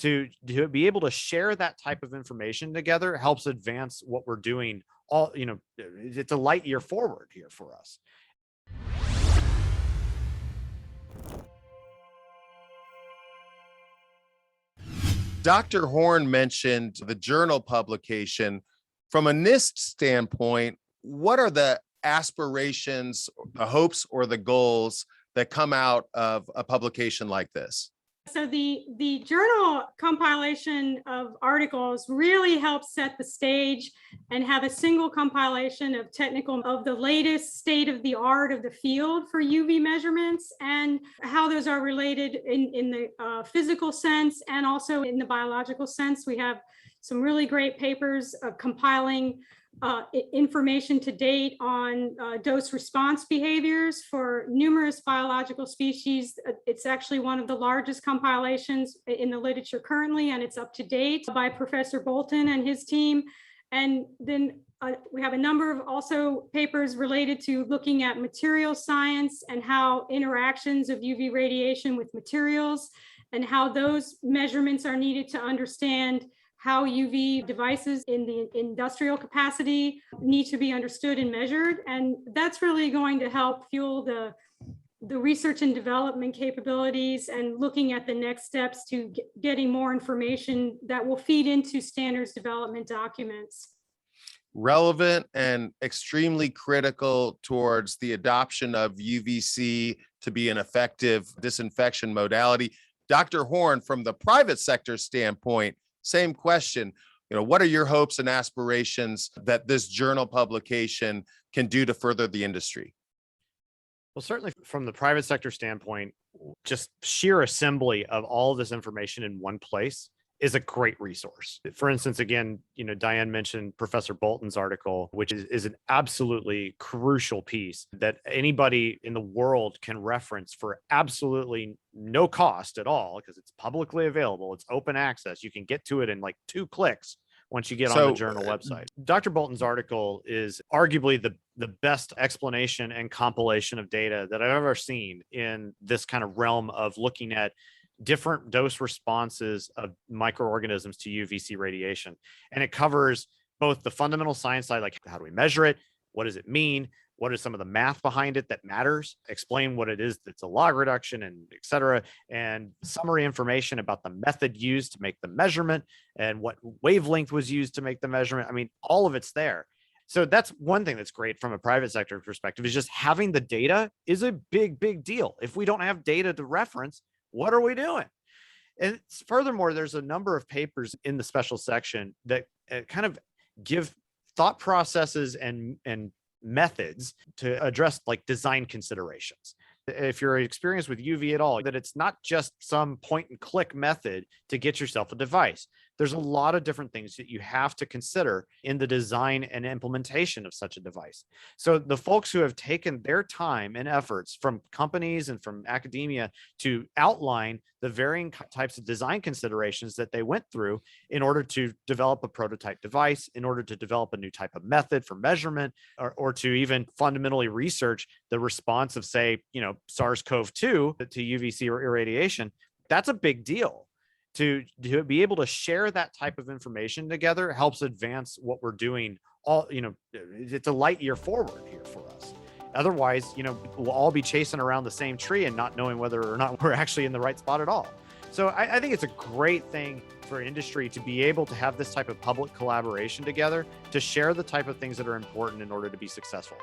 to be able to share that type of information together helps advance what we're doing. It's a light year forward here for us. Dr. Horn mentioned the journal publication. From a NIST standpoint, what are the aspirations, the hopes, or the goals that come out of a publication like this? So the journal compilation of articles really helps set the stage and have a single compilation of the latest state of the art of the field for UV measurements and how those are related in the physical sense and also in the biological sense. We have some really great papers compiling information to date on dose response behaviors for numerous biological species. It's actually one of the largest compilations in the literature currently, and it's up to date by Professor Bolton and his team. And then we have a number of also papers related to looking at material science and how interactions of UV radiation with materials and how those measurements are needed to understand how UV devices in the industrial capacity need to be understood and measured. And that's really going to help fuel the research and development capabilities and looking at the next steps to getting more information that will feed into standards development documents. Relevant and extremely critical towards the adoption of UVC to be an effective disinfection modality. Dr. Horn, from the private sector standpoint, same question. What are your hopes and aspirations that this journal publication can do to further the industry? Well, certainly from the private sector standpoint, just sheer assembly of all of this information in one place is a great resource. For instance, again, Diane mentioned Professor Bolton's article, which is an absolutely crucial piece that anybody in the world can reference for absolutely no cost at all, because it's publicly available. It's open access. You can get to it in like 2 clicks once you get on the journal website. Dr. Bolton's article is arguably the best explanation and compilation of data that I've ever seen in this kind of realm of looking at different dose responses of microorganisms to UVC radiation. And it covers both the fundamental science side, like how do we measure it? What does it mean? What is some of the math behind it that matters? Explain what it is that's a log reduction, and et cetera. And summary information about the method used to make the measurement and what wavelength was used to make the measurement. I mean, all of it's there. So that's one thing that's great from a private sector perspective, is just having the data is a big, big deal. If we don't have data to reference, what are we doing? And furthermore, there's a number of papers in the special section that kind of give thought processes and methods to address like design considerations. If you're experienced with UV at all, that it's not just some point and click method to get yourself a device. There's a lot of different things that you have to consider in the design and implementation of such a device. So the folks who have taken their time and efforts from companies and from academia to outline the varying types of design considerations that they went through in order to develop a prototype device, in order to develop a new type of method for measurement, or to even fundamentally research the response of, say, SARS-CoV-2 to UVC irradiation, that's a big deal. To be able to share that type of information together helps advance what we're doing. It's a light year forward here for us. Otherwise, we'll all be chasing around the same tree and not knowing whether or not we're actually in the right spot at all. So I think it's a great thing for industry to be able to have this type of public collaboration together to share the type of things that are important in order to be successful.